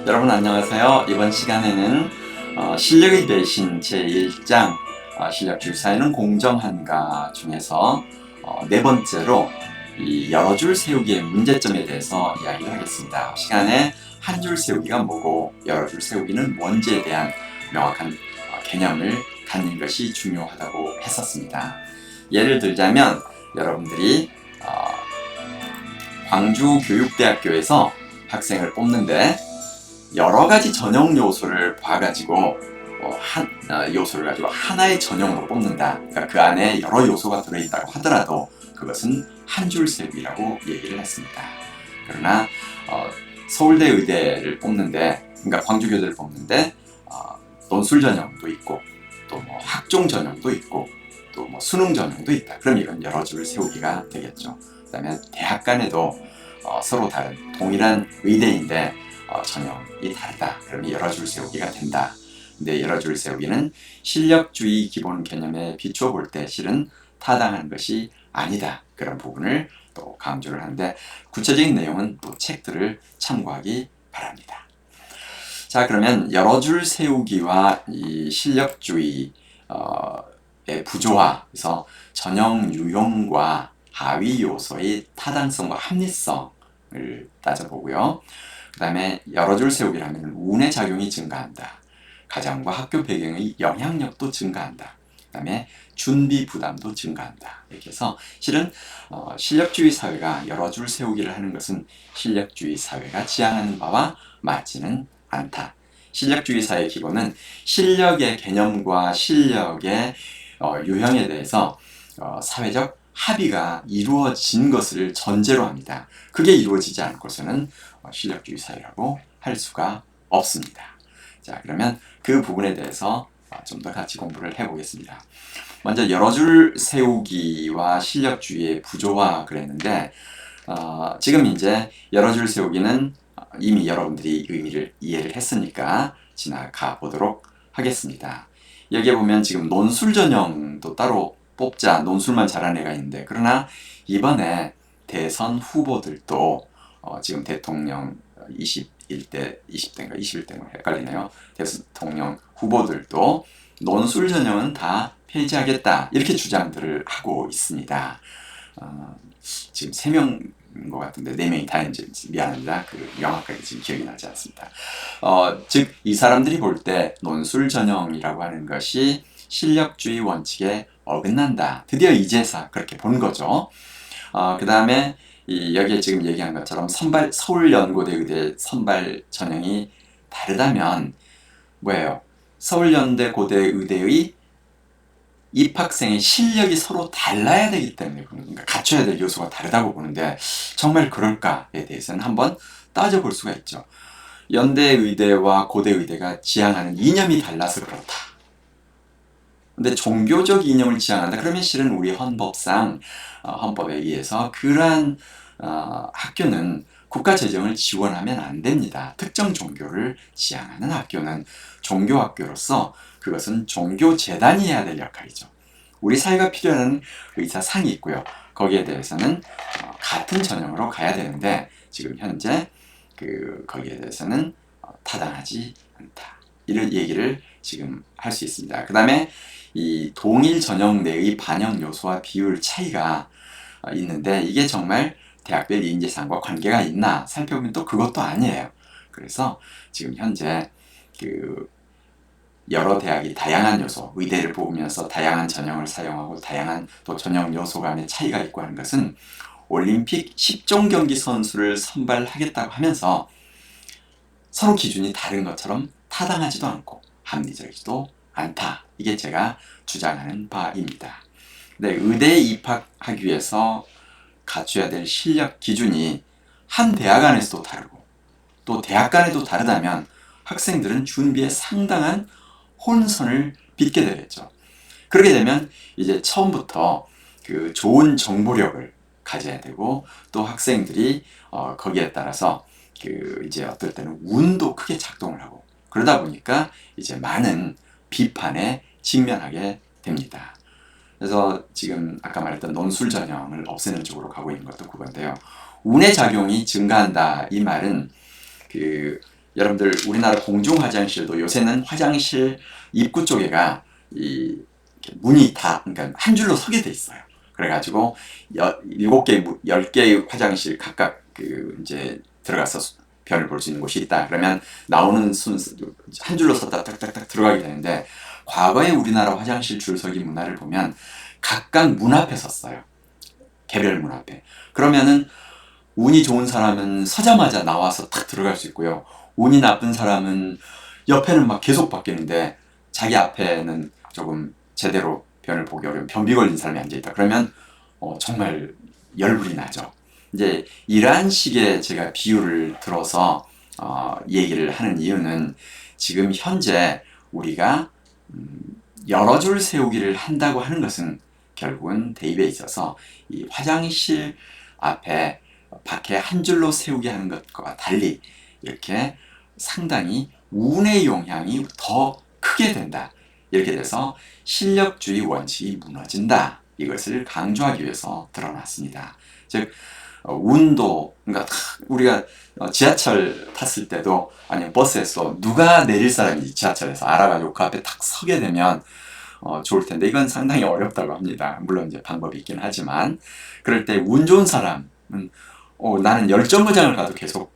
여러분 안녕하세요. 이번 시간에는 실력의 배신 제1장 실력주의 사회는 공정한가 중에서 네 번째로 이 여러 줄 세우기의 문제점에 대해서 이야기를 하겠습니다. 시간에 한 줄 세우기가 뭐고 여러 줄 세우기는 뭔지에 대한 명확한 개념을 갖는 것이 중요하다고 했었습니다. 예를 들자면 여러분들이 광주교육대학교에서 학생을 뽑는데 여러 가지 전형 요소를 봐가지고 요소를 가지고 하나의 전형으로 뽑는다. 그러니까 그 안에 여러 요소가 들어있다고 하더라도 그것은 한 줄 세우기라고 얘기를 했습니다. 그러나 서울대 의대를 뽑는데, 그러니까 광주교대를 뽑는데 논술 전형도 있고 또 뭐 학종 전형도 있고 또 뭐 수능 전형도 있다. 그럼 이건 여러 줄 세우기가 되겠죠. 그다음에 대학 간에도 서로 다른 동일한 의대인데 전형이 다르다. 그러면 여러 줄 세우기가 된다. 근데 여러 줄 세우기는 실력주의 기본 개념에 비추어 볼 때 실은 타당한 것이 아니다. 그런 부분을 또 강조를 하는데 구체적인 내용은 또 책들을 참고하기 바랍니다. 자, 그러면 여러 줄 세우기와 이 실력주의의 부조화, 그래서 전형 유형과 하위 요소의 타당성과 합리성을 따져보고요. 그 다음에 여러 줄 세우기를 하면 운의 작용이 증가한다. 가정과 학교 배경의 영향력도 증가한다. 그 다음에 준비 부담도 증가한다. 이렇게 해서 실은 실력주의 사회가 여러 줄 세우기를 하는 것은 실력주의 사회가 지향하는 바와 맞지는 않다. 실력주의 사회의 기본은 실력의 개념과 실력의 유형에 대해서 사회적 합의가 이루어진 것을 전제로 합니다. 그게 이루어지지 않고서는 실력주의 사회라고 할 수가 없습니다. 자, 그러면 그 부분에 대해서 좀 더 같이 공부를 해보겠습니다. 먼저 여러 줄 세우기와 실력주의의 부조화 그랬는데 지금 이제 여러 줄 세우기는 이미 여러분들이 의미를 이해를 했으니까 지나가 보도록 하겠습니다. 여기에 보면 지금 논술 전형도 따로 뽑자, 논술만 잘하는 애가 있는데, 그러나 이번에 대선 후보들도 지금 대통령 21대, 20대인가 21대인가 헷갈리네요. 대통령 후보들도 논술 전형은 다 폐지하겠다 이렇게 주장들을 하고 있습니다. 지금 3명인 것 같은데 4명이 다 이제 미안합니다. 명확하게 지금 기억이 나지 않습니다. 즉 이 사람들이 볼 때 논술 전형이라고 하는 것이 실력주의 원칙에 어긋난다. 드디어 이제서 그렇게 본 거죠. 그 다음에 여기에 지금 얘기한 것처럼 서울연고대 의대 선발 전형이 다르다면 뭐예요? 서울연대 고대 의대의 입학생의 실력이 서로 달라야 되기 때문에, 그러니까 갖춰야 될 요소가 다르다고 보는데 정말 그럴까에 대해서는 한번 따져볼 수가 있죠. 연대의대와 고대의대가 지향하는 이념이 달라서 그렇다. 근데 종교적 이념을 지향한다. 그러면 실은 우리 헌법상 헌법에 의해서 그러한 학교는 국가 재정을 지원하면 안 됩니다. 특정 종교를 지향하는 학교는 종교학교로서 그것은 종교재단이 해야 될 역할이죠. 우리 사회가 필요한 의사상이 있고요. 거기에 대해서는 같은 전형으로 가야 되는데 지금 현재 거기에 대해서는 타당하지 않다. 이런 얘기를 지금 할 수 있습니다. 그 다음에 이 동일 전형 내의 반영 요소와 비율 차이가 있는데 이게 정말 대학별 인재상과 관계가 있나 살펴보면 또 그것도 아니에요. 그래서 지금 현재 여러 대학이 다양한 요소, 의대를 뽑으면서 다양한 전형을 사용하고 다양한 또 전형 요소 간의 차이가 있고 하는 것은 올림픽 10종 경기 선수를 선발하겠다고 하면서 서로 기준이 다른 것처럼 타당하지도 않고 합리적이지도 않다. 이게 제가 주장하는 바입니다. 근데 의대에 입학하기 위해서 갖춰야 될 실력 기준이 한 대학 안에서도 다르고 또 대학 간에도 다르다면 학생들은 준비에 상당한 혼선을 빚게 되겠죠. 그렇게 되면 이제 처음부터 좋은 정보력을 가져야 되고 또 학생들이 거기에 따라서 이제 어떨 때는 운도 크게 작동을 하고 그러다 보니까 이제 많은 비판에 직면하게 됩니다. 그래서 지금 아까 말했던 논술 전형을 없애는 쪽으로 가고 있는 것도 그건데요. 운의 작용이 증가한다 이 말은 여러분들 우리나라 공중 화장실도 요새는 화장실 입구 쪽에가 이 문이 다 그러니까 한 줄로 서게 돼 있어요. 그래가지고 7개, 10개의 화장실 각각 그 이제 들어가서 변을 볼 수 있는 곳이 있다. 그러면 나오는 순서 한 줄로 섰다 딱딱딱 들어가게 되는데 과거에 우리나라 화장실 줄서기 문화를 보면 각각 문 앞에 섰어요. 개별 문 앞에. 그러면은 운이 좋은 사람은 서자마자 나와서 탁 들어갈 수 있고요. 운이 나쁜 사람은 옆에는 막 계속 바뀌는데 자기 앞에는 조금 제대로 변을 보기 어려운 변비 걸린 사람이 앉아있다. 그러면 정말 열불이 나죠. 이제 이러한 식의 제가 비유를 들어서 얘기를 하는 이유는 지금 현재 우리가 여러 줄 세우기를 한다고 하는 것은 결국은 대입에 있어서 이 화장실 앞에 밖에 한 줄로 세우게 하는 것과 달리 이렇게 상당히 운의 영향이 더 크게 된다. 이렇게 돼서 실력주의 원칙이 무너진다. 이것을 강조하기 위해서 드러났습니다. 즉 운도 그러니까 우리가 지하철 탔을 때도 아니면 버스에서 누가 내릴 사람인지 지하철에서 알아가지고 그 앞에 탁 서게 되면 좋을 텐데 이건 상당히 어렵다고 합니다. 물론 이제 방법이 있긴 하지만 그럴 때 운 좋은 사람은 나는 10정거장을 가도 계속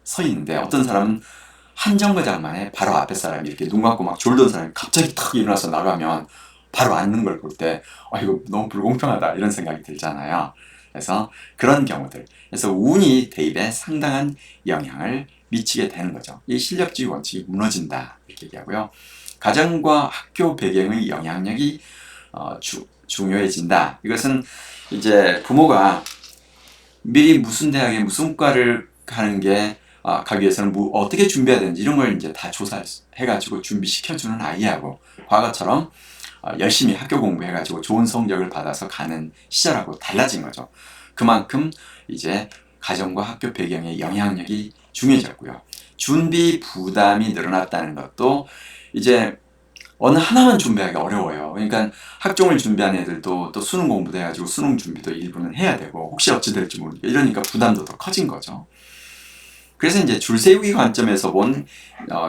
서 있는데 어떤 사람은 한 정거장만에 바로 앞에 사람이 이렇게 눈 감고 막 졸던 사람이 갑자기 탁 일어나서 나가면 바로 앉는 걸 볼 때 이거 너무 불공평하다 이런 생각이 들잖아요. 그래서 그런 경우들 그래서 운이 대입에 상당한 영향을 미치게 되는 거죠. 이 실력주의 원칙이 무너진다 이렇게 얘기하고요. 가정과 학교 배경의 영향력이 중요해진다. 이것은 이제 부모가 미리 무슨 대학에 무슨 과를 가는 게 가기 위해서는 어떻게 준비해야 되는지 이런 걸 이제 다 조사해가지고 준비시켜주는 아이하고 과거처럼 열심히 학교 공부해가지고 좋은 성적을 받아서 가는 시절하고 달라진 거죠. 그만큼 이제 가정과 학교 배경의 영향력이 중요해졌고요. 준비 부담이 늘어났다는 것도 이제 어느 하나만 준비하기 어려워요. 그러니까 학종을 준비한 애들도 또 수능 공부도 해가지고 수능 준비도 일부는 해야 되고 혹시 어찌 될지 모르니까 이러니까 부담도 더 커진 거죠. 그래서 이제 줄세우기 관점에서 본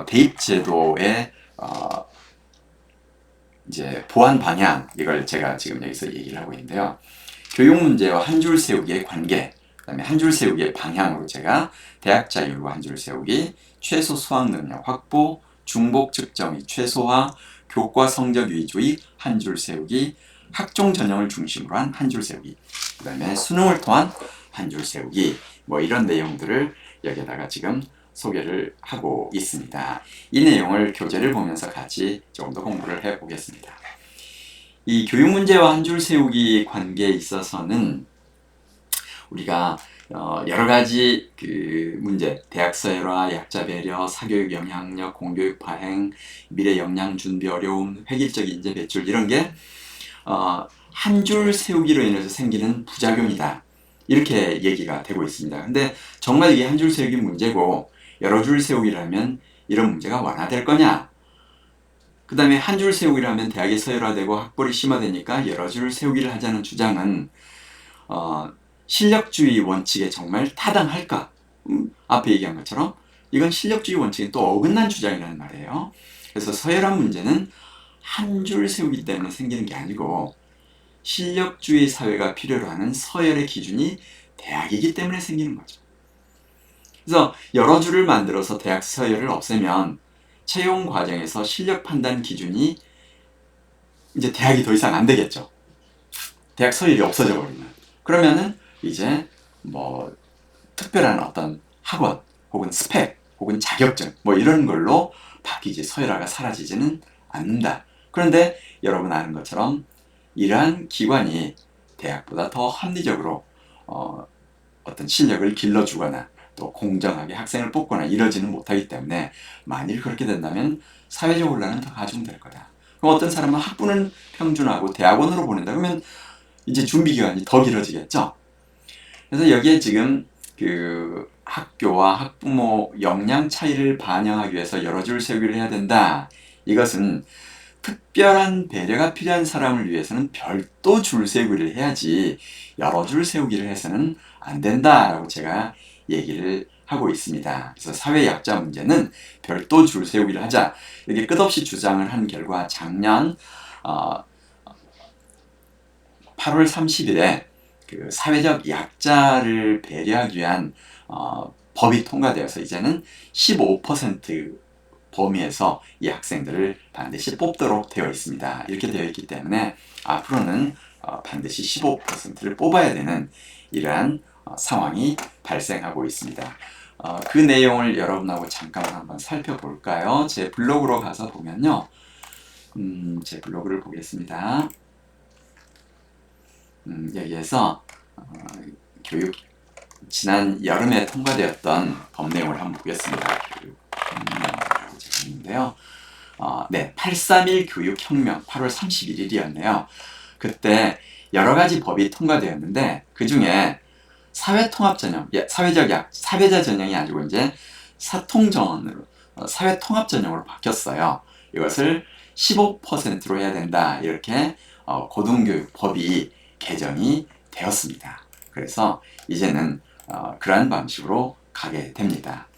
대입제도의 이제 보완 방향 이걸 제가 지금 여기서 얘기를 하고 있는데요. 교육 문제와 한 줄 세우기의 관계, 그다음에 한 줄 세우기의 방향으로 제가 대학 자율과 한 줄 세우기, 최소 수학 능력 확보, 중복 측정이 최소화, 교과 성적 위주의 한 줄 세우기, 학종 전형을 중심으로 한 한 줄 세우기, 그다음에 수능을 통한 한 줄 세우기, 뭐 이런 내용들을 여기다가 지금 소개를 하고 있습니다. 이 내용을 교재를 보면서 같이 조금 더 공부를 해보겠습니다. 이 교육 문제와 한 줄 세우기 관계에 있어서는 우리가 여러 가지 그 문제, 대학 서열화, 약자 배려, 사교육 영향력, 공교육 파행, 미래 역량 준비 어려움, 획일적 인재 배출 이런 게 한 줄 세우기로 인해서 생기는 부작용이다. 이렇게 얘기가 되고 있습니다. 근데 정말 이게 한 줄 세우기 문제고 여러 줄 세우기라면 이런 문제가 완화될 거냐? 그 다음에 한 줄 세우기라면 대학이 서열화되고 학벌이 심화되니까 여러 줄 세우기를 하자는 주장은 실력주의 원칙에 정말 타당할까? 앞에 얘기한 것처럼 이건 실력주의 원칙에 또 어긋난 주장이라는 말이에요. 그래서 서열화 문제는 한 줄 세우기 때문에 생기는 게 아니고 실력주의 사회가 필요로 하는 서열의 기준이 대학이기 때문에 생기는 거죠. 그래서 여러 줄을 만들어서 대학 서열을 없애면 채용 과정에서 실력 판단 기준이 이제 대학이 더 이상 안 되겠죠. 대학 서열이 없어져 버리면. 그러면은 이제 뭐 특별한 어떤 학원 혹은 스펙 혹은 자격증 뭐 이런 걸로 바뀌지 서열화가 사라지지는 않는다. 그런데 여러분 아는 것처럼 이러한 기관이 대학보다 더 합리적으로 어떤 실력을 길러주거나 또 공정하게 학생을 뽑거나 이러지는 못하기 때문에 만일 그렇게 된다면 사회적 혼란은 더 가중될 거다. 그럼 어떤 사람은 학부는 평준하고 대학원으로 보낸다. 그러면 이제 준비기간이 더 길어지겠죠. 그래서 여기에 지금 그 학교와 학부모 역량 차이를 반영하기 위해서 여러 줄 세우기를 해야 된다. 이것은 특별한 배려가 필요한 사람을 위해서는 별도 줄 세우기를 해야지 여러 줄 세우기를 해서는 안 된다라고 제가 얘기를 하고 있습니다. 그래서 사회약자 문제는 별도 줄 세우기를 하자, 이렇게 끝없이 주장을 한 결과 작년 8월 30일에 그 사회적 약자를 배려하기 위한 법이 통과되어서 이제는 15% 범위에서 이 학생들을 반드시 뽑도록 되어 있습니다. 이렇게 되어 있기 때문에 앞으로는 반드시 15%를 뽑아야 되는 이러한 상황이 발생하고 있습니다. 그 내용을 여러분하고 잠깐 한번 살펴볼까요? 제 블로그로 가서 보면요. 제 블로그를 보겠습니다. 여기에서 교육 지난 여름에 통과되었던 법 내용을 한번 보겠습니다. 교육 제가 있는데요. 네, 831 교육혁명 8월 31일이었네요. 그때 여러 가지 법이 통과되었는데 그 중에 사회통합전형, 사회자 전형이 아니고 이제 사통전으로 사회통합전형으로 바뀌었어요. 이것을 15%로 해야 된다, 이렇게 고등교육법이 개정이 되었습니다. 그래서 이제는 그러한 방식으로 가게 됩니다.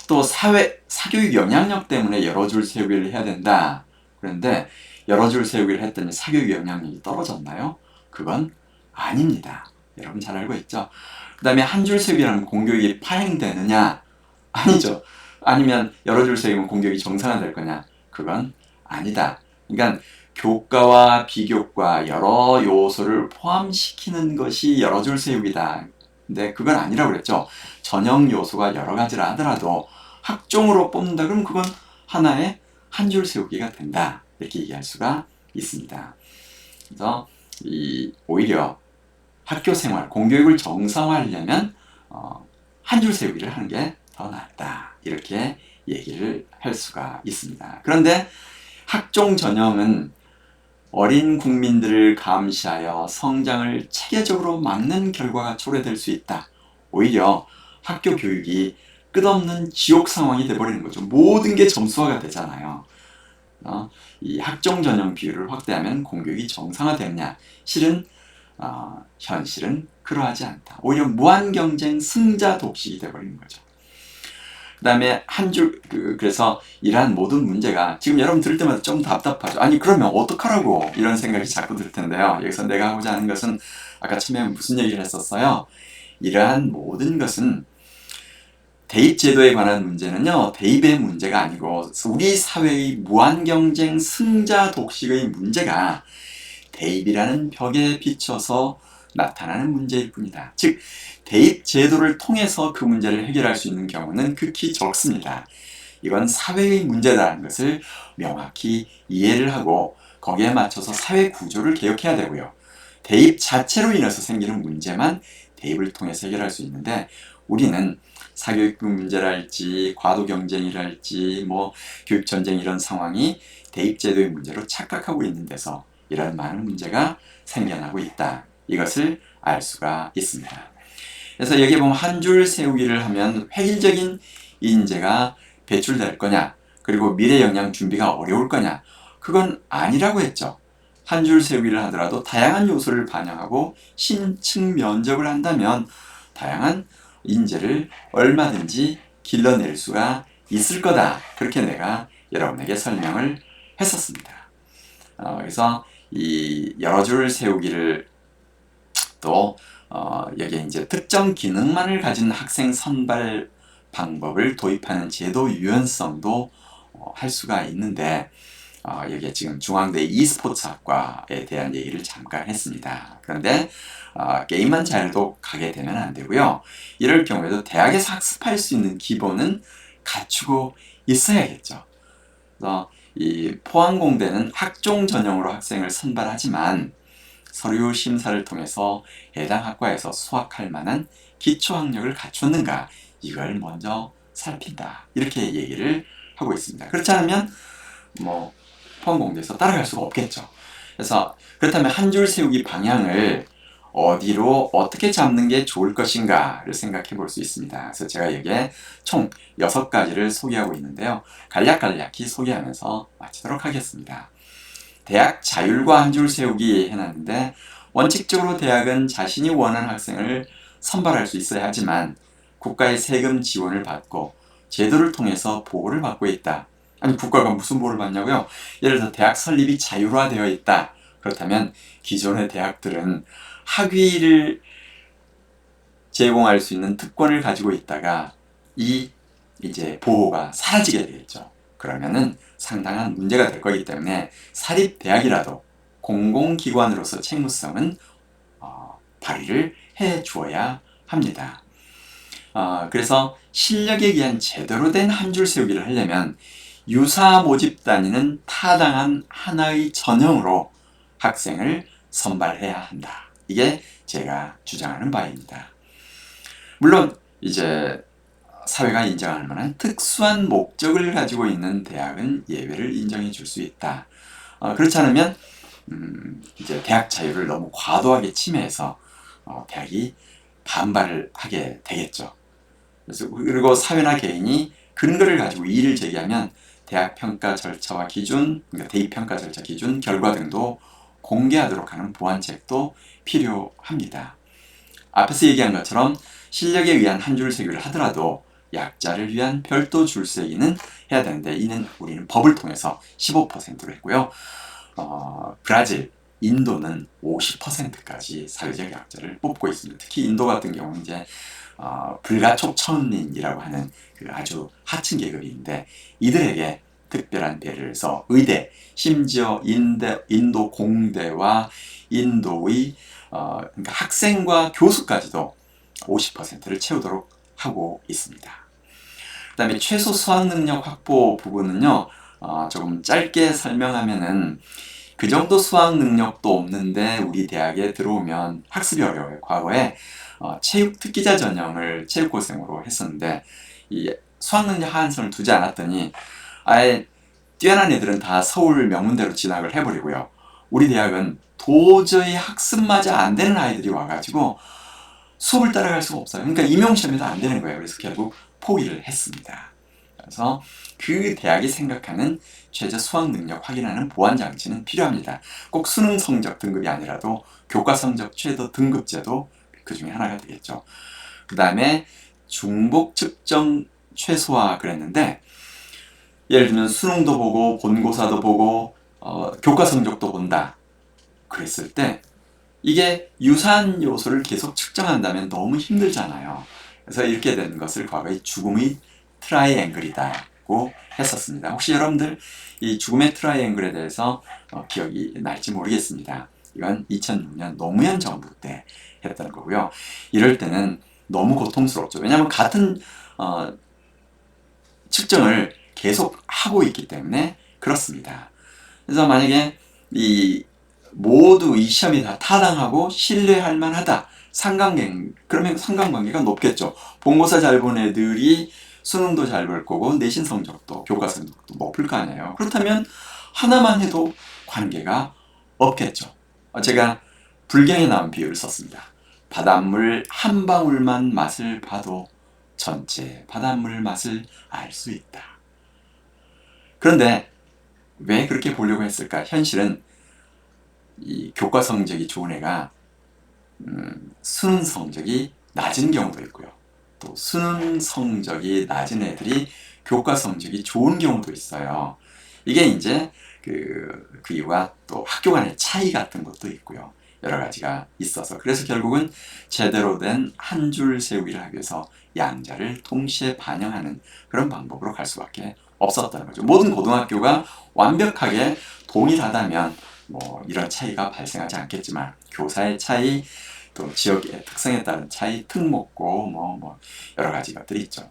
또 사교육 영향력 때문에 여러 줄 세우기를 해야 된다. 그런데 여러 줄 세우기를 했더니 사교육 영향력이 떨어졌나요? 그건 아닙니다. 여러분 잘 알고 있죠? 그 다음에 한 줄 세우기라면 공교육이 파행되느냐? 아니죠. 아니면 여러 줄 세우면 공교육이 정상화될 거냐? 그건 아니다. 그러니까 교과와 비교과 여러 요소를 포함시키는 것이 여러 줄 세우기다. 근데 그건 아니라고 그랬죠. 전형 요소가 여러 가지라 하더라도 학종으로 뽑는다 그러면 그건 하나의 한 줄 세우기가 된다, 이렇게 얘기할 수가 있습니다. 그래서 오히려 학교 생활, 공교육을 정상화하려면 한 줄 세우기를 하는 게 더 낫다, 이렇게 얘기를 할 수가 있습니다. 그런데 학종 전형은 어린 국민들을 감시하여 성장을 체계적으로 막는 결과가 초래될 수 있다. 오히려 학교 교육이 끝없는 지옥 상황이 돼버리는 거죠. 모든 게 점수화가 되잖아요. 이 학종 전형 비율을 확대하면 공교육이 정상화되느냐? 현실은 그러하지 않다. 오히려 무한 경쟁 승자 독식이 돼버리는 거죠. 그 다음에 그래서 이러한 모든 문제가 지금 여러분 들을 때마다 좀 답답하죠. 아니 그러면 어떡하라고, 이런 생각이 자꾸 들 텐데요. 여기서 내가 하고자 하는 것은 아까 처음에 무슨 얘기를 했었어요? 이러한 모든 것은 대입 제도에 관한 문제는요, 대입의 문제가 아니고 우리 사회의 무한 경쟁 승자 독식의 문제가 대입이라는 벽에 비춰서 나타나는 문제일 뿐이다. 즉 대입 제도를 통해서 그 문제를 해결할 수 있는 경우는 극히 적습니다. 이건 사회의 문제라는 것을 명확히 이해를 하고 거기에 맞춰서 사회 구조를 개혁해야 되고요. 대입 자체로 인해서 생기는 문제만 대입을 통해서 해결할 수 있는데, 우리는 사교육부 문제랄지 과도 경쟁이랄지 교육 전쟁, 이런 상황이 대입 제도의 문제로 착각하고 있는 데서 이런 많은 문제가 생겨나고 있다, 이것을 알 수가 있습니다. 그래서 여기 보면 한 줄 세우기를 하면 획일적인 인재가 배출될 거냐, 그리고 미래 역량 준비가 어려울 거냐? 그건 아니라고 했죠. 한 줄 세우기를 하더라도 다양한 요소를 반영하고 신층 면접을 한다면 다양한 인재를 얼마든지 길러낼 수가 있을 거다, 그렇게 내가 여러분에게 설명을 했었습니다. 그래서 이 여러 줄 세우기를 또 여기에 이제 특정 기능만을 가진 학생 선발 방법을 도입하는 제도 유연성도 할 수가 있는데, 여기에 지금 중앙대 e스포츠학과에 대한 얘기를 잠깐 했습니다. 그런데 게임만 잘도 가게 되면 안 되고요. 이럴 경우에도 대학에서 학습할 수 있는 기본은 갖추고 있어야겠죠. 그래서 이 포항공대는 학종 전형으로 학생을 선발하지만 서류 심사를 통해서 해당 학과에서 수학할 만한 기초학력을 갖췄는가, 이걸 먼저 살핀다, 이렇게 얘기를 하고 있습니다. 그렇지 않으면 포항공대에서 따라갈 수가 없겠죠. 그래서 그렇다면 한 줄 세우기 방향을 어디로 어떻게 잡는 게 좋을 것인가를 생각해 볼 수 있습니다. 그래서 제가 여기에 총 6가지를 소개하고 있는데요. 간략히 소개하면서 마치도록 하겠습니다. 대학 자율과 한 줄 세우기 해놨는데, 원칙적으로 대학은 자신이 원하는 학생을 선발할 수 있어야 하지만 국가의 세금 지원을 받고 제도를 통해서 보호를 받고 있다. 아니 국가가 무슨 보호를 받냐고요? 예를 들어 대학 설립이 자율화되어 있다. 그렇다면 기존의 대학들은 학위를 제공할 수 있는 특권을 가지고 있다가 이제 보호가 사라지게 되겠죠. 그러면은 상당한 문제가 될 거기 때문에 사립대학이라도 공공기관으로서 책무성은 발휘를 해 주어야 합니다. 그래서 실력에 의한 제대로 된 한 줄 세우기를 하려면 유사 모집 단위는 타당한 하나의 전형으로 학생을 선발해야 한다. 이게 제가 주장하는 바입니다. 물론 이제 사회가 인정할 만한 특수한 목적을 가지고 있는 대학은 예외를 인정해 줄 수 있다. 그렇지 않으면 이제 대학 자유를 너무 과도하게 침해해서 대학이 반발을 하게 되겠죠. 그리고 사회나 개인이 근거를 가지고 이의를 제기하면 대학 평가 절차와 기준, 그러니까 대입 평가 절차 기준, 결과 등도 공개하도록 하는 보완책도 필요합니다. 앞에서 얘기한 것처럼 실력에 의한 한 줄 세기를 하더라도 약자를 위한 별도 줄세기는 해야 되는데 이는 우리는 법을 통해서 15%로 했고요. 브라질, 인도는 50%까지 사회적 약자를 뽑고 있습니다. 특히 인도 같은 경우는 이제 불가촉천민이라고 하는 그 아주 하층 계급인데 이들에게 특별한 배려를 해서 의대, 심지어 인도 공대와 인도의 그러니까 학생과 교수까지도 50%를 채우도록 하고 있습니다. 그 다음에 최소 수학 능력 확보 부분은요, 조금 짧게 설명하면은 그 정도 수학 능력도 없는데 우리 대학에 들어오면 학습이 어려워요. 과거에 체육 특기자 전형을 체육고생으로 했었는데 이 수학 능력 하한선을 두지 않았더니 아예 뛰어난 애들은 다 서울 명문대로 진학을 해버리고요. 우리 대학은 도저히 학습마저 안 되는 아이들이 와가지고 수업을 따라갈 수가 없어요. 그러니까 임용시험에도 안 되는 거예요. 그래서 결국 포기를 했습니다. 그래서 그 대학이 생각하는 최저 수학 능력 확인하는 보완 장치는 필요합니다. 꼭 수능 성적 등급이 아니라도 교과 성적 최저 등급제도 그 중에 하나가 되겠죠. 그 다음에 중복 측정 최소화 그랬는데 예를 들면 수능도 보고 본고사도 보고 교과 성적도 본다 그랬을 때 이게 유사한 요소를 계속 측정한다면 너무 힘들잖아요. 그래서 이렇게 된 것을 과거에 죽음의 트라이앵글이라고 했었습니다. 혹시 여러분들 이 죽음의 트라이앵글에 대해서 기억이 날지 모르겠습니다. 이건 2006년 노무현 정부 때 했던 거고요. 이럴 때는 너무 고통스럽죠. 왜냐하면 같은 측정을 계속 하고 있기 때문에 그렇습니다. 그래서 만약에 모두 이 시험이 다 타당하고 신뢰할 만하다. 그러면 상관관계가 높겠죠. 본고사 잘 본 애들이 수능도 잘 볼 거고 내신 성적도 교과 성적도 높을 거 아니에요. 그렇다면 하나만 해도 관계가 없겠죠. 제가 불경에 나온 비유를 썼습니다. 바닷물 한 방울만 맛을 봐도 전체 바닷물 맛을 알 수 있다. 그런데 왜 그렇게 보려고 했을까? 현실은 이 교과 성적이 좋은 애가 수능 성적이 낮은 경우도 있고요. 또 수능 성적이 낮은 애들이 교과 성적이 좋은 경우도 있어요. 이게 이제 그 이유가 또 학교 간의 차이 같은 것도 있고요. 여러 가지가 있어서 그래서 결국은 제대로 된 한 줄 세우기를 하기 위해서 양자를 동시에 반영하는 그런 방법으로 갈 수밖에 없었다는 거죠. 모든 고등학교가 완벽하게 동일하다면 뭐 이런 차이가 발생하지 않겠지만 교사의 차이, 또 지역의 특성에 따른 차이, 특목고 뭐 여러 가지 것들이 있죠.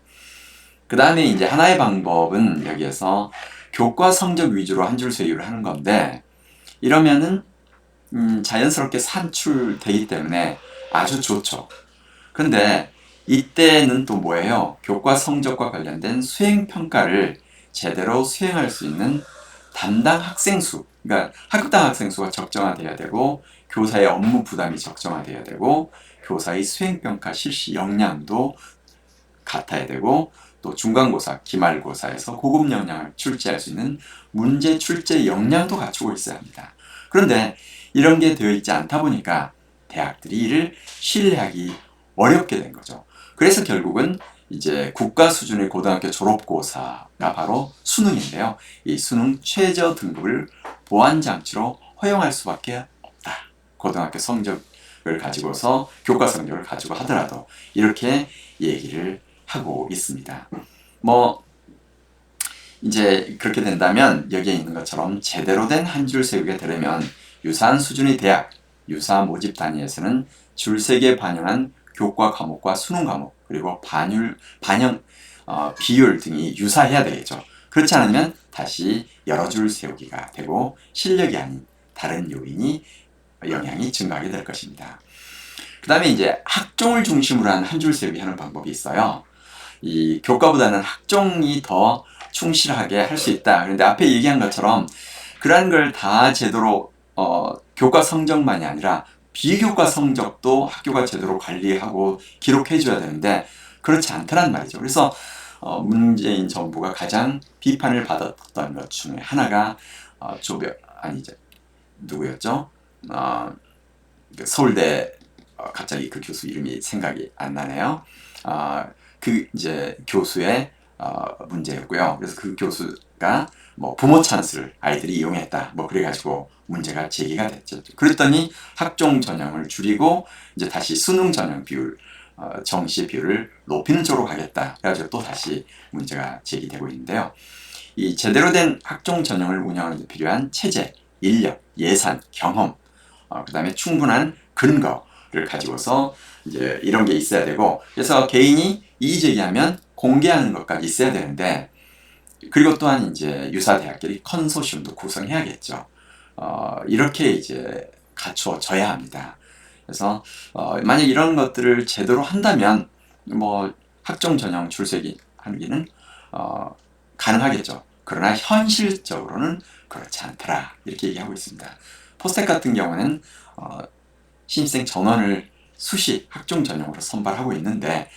그 다음에 이제 하나의 방법은 여기에서 교과 성적 위주로 한 줄 세우기를 하는 건데 이러면은 자연스럽게 산출되기 때문에 아주 좋죠. 그런데 이때는 또 뭐예요? 교과 성적과 관련된 수행평가를 제대로 수행할 수 있는 담당 학생 수, 그러니까 학급당 학생 수가 적정화되어야 되고 교사의 업무 부담이 적정화되어야 되고 교사의 수행평가 실시 역량도 같아야 되고 또 중간고사, 기말고사에서 고급 역량을 출제할 수 있는 문제 출제 역량도 갖추고 있어야 합니다. 그런데 이런 게 되어 있지 않다 보니까 대학들이 이를 신뢰하기 어렵게 된 거죠. 그래서 결국은 이제 국가 수준의 고등학교 졸업고사가 바로 수능인데요. 이 수능 최저 등급을 보완 장치로 허용할 수밖에 없다. 고등학교 성적을 가지고서 교과 성적을 가지고 하더라도 이렇게 얘기를 하고 있습니다. 뭐 이제 그렇게 된다면 여기에 있는 것처럼 제대로 된 한 줄 세우게 되려면 유사한 수준의 대학, 유사 모집 단위에서는 줄세기에 반영한 교과 과목과 수능 과목 그리고 비율 등이 유사해야 되겠죠. 그렇지 않으면 다시 여러 줄 세우기가 되고 실력이 아닌 다른 요인이 영향이 증가하게 될 것입니다. 그 다음에 이제 학종을 중심으로 한 한 줄 세우기 하는 방법이 있어요. 이 교과보다는 학종이 더 충실하게 할 수 있다. 그런데 앞에 얘기한 것처럼 그러한 걸 다 제대로 교과 성적만이 아니라 비교과 성적도 학교가 제대로 관리하고 기록해 줘야 되는데 그렇지 않다는 말이죠. 그래서 문재인 정부가 가장 비판을 받았던 것 중에 하나가 누구였죠? 서울대 갑자기 그 교수 이름이 생각이 안 나네요. 그 이제 교수의 문제였고요. 그래서 그 교수가 뭐 부모 찬스를 아이들이 이용했다. 뭐 그래가지고 문제가 제기가 됐죠. 그랬더니 학종 전형을 줄이고 이제 다시 수능 전형 비율, 정시 비율을 높이는 쪽으로 가겠다. 그래가지고 또 다시 문제가 제기되고 있는데요. 이 제대로 된 학종 전형을 운영하는 데 필요한 체제, 인력, 예산, 경험, 그 다음에 충분한 근거를 가지고서 이제 이런 게 있어야 되고, 그래서 개인이 이의 제기하면 공개하는 것까지 있어야 되는데, 그리고 또한 이제 유사 대학끼리 컨소시엄도 구성해야겠죠. 이렇게 이제 갖추어져야 합니다. 그래서 만약 이런 것들을 제대로 한다면 뭐 학종 전형 출세기 하기는 가능하겠죠. 그러나 현실적으로는 그렇지 않더라 이렇게 얘기하고 있습니다. 포스텍 같은 경우는 신입생 전원을 수시 학종 전형으로 선발하고 있는데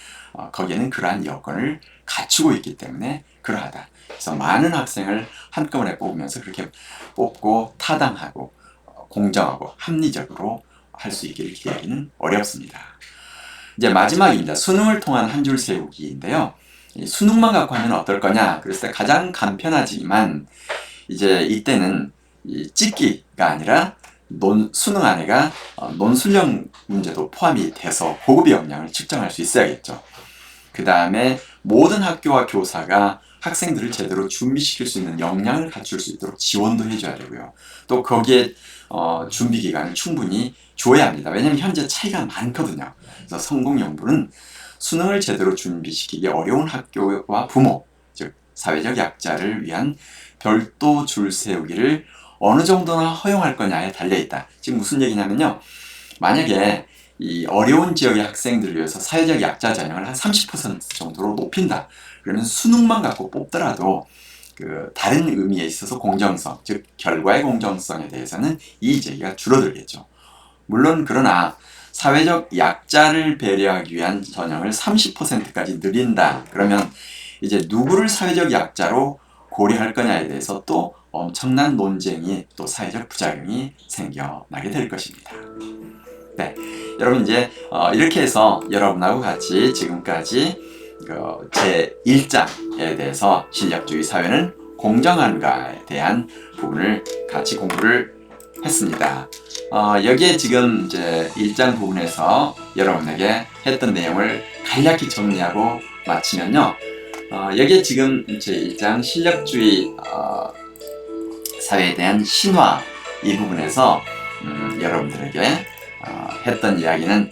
거기에는 그러한 여건을 갖추고 있기 때문에 그러하다. 그래서 많은 학생을 한꺼번에 뽑으면서 그렇게 뽑고 타당하고 공정하고 합리적으로 할 수 있기를 기대하기는 어렵습니다. 이제 마지막입니다. 수능을 통한 한 줄 세우기인데요. 수능만 갖고 하면 어떨 거냐? 그랬을 때 가장 간편하지만 이제 이때는 찍기가 아니라 수능 안에가 논술형 문제도 포함이 돼서 고급 역량을 측정할 수 있어야겠죠. 그 다음에 모든 학교와 교사가 학생들을 제대로 준비시킬 수 있는 역량을 갖출 수 있도록 지원도 해줘야 되고요. 또 거기에 준비 기간을 충분히 줘야 합니다. 왜냐하면 현재 차이가 많거든요. 그래서 성공연구는 수능을 제대로 준비시키기 어려운 학교와 부모, 즉 사회적 약자를 위한 별도 줄 세우기를 어느 정도나 허용할 거냐에 달려있다. 지금 무슨 얘기냐면요. 만약에 이 어려운 지역의 학생들을 위해서 사회적 약자 전형을 한 30% 정도로 높인다. 그러면 수능만 갖고 뽑더라도 그 다른 의미에 있어서 공정성, 즉 결과의 공정성에 대해서는 이의 제기가 줄어들겠죠. 물론 그러나 사회적 약자를 배려하기 위한 전형을 30%까지 늘린다. 그러면 이제 누구를 사회적 약자로 고려할 거냐에 대해서 또 엄청난 논쟁이 또 사회적 부작용이 생겨나게 될 것입니다. 네, 여러분 이제 이렇게 해서 여러분하고 같이 지금까지 제 1장에 대해서 실력주의 사회는 공정한가에 대한 부분을 같이 공부를 했습니다. 여기에 지금 이제 1장 부분에서 여러분에게 했던 내용을 간략히 정리하고 마치면요. 여기에 지금 제 1장 실력주의 사회에 대한 신화 이 부분에서 여러분들에게 했던 이야기는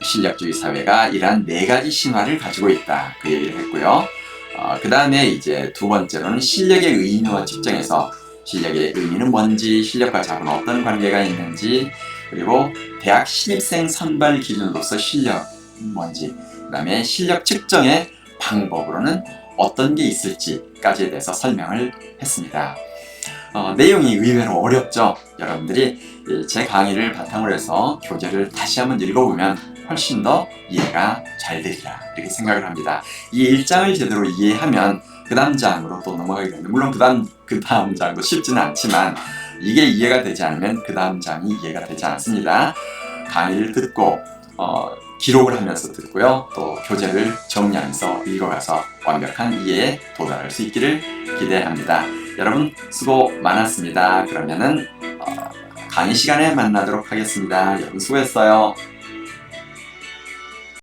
실력주의 사회가 이러한 4가지 신화를 가지고 있다. 그 얘기를 했고요. 그 다음에 이제 두 번째로는 실력의 의미와 측정해서 실력의 의미는 뭔지, 실력과 자본은 어떤 관계가 있는지, 그리고 대학 신입생 선발 기준으로서 실력은 뭔지, 그 다음에 실력 측정의 방법으로는 어떤 게 있을지까지에 대해서 설명을 했습니다. 내용이 의외로 어렵죠. 여러분들이 제 강의를 바탕으로 해서 교재를 다시 한번 읽어보면 훨씬 더 이해가 잘 되리라 이렇게 생각을 합니다. 이 1장을 제대로 이해하면 그 다음 장으로 또 넘어가게 되는데, 물론 그 다음 장도 쉽지는 않지만 이게 이해가 되지 않으면 그 다음 장이 이해가 되지 않습니다. 강의를 듣고 기록을 하면서 듣고요. 또 교재를 정리하면서 읽어가서 완벽한 이해에 도달할 수 있기를 기대합니다. 여러분 수고 많았습니다. 그러면은 강의 시간에 만나도록 하겠습니다. 여러분 수고했어요.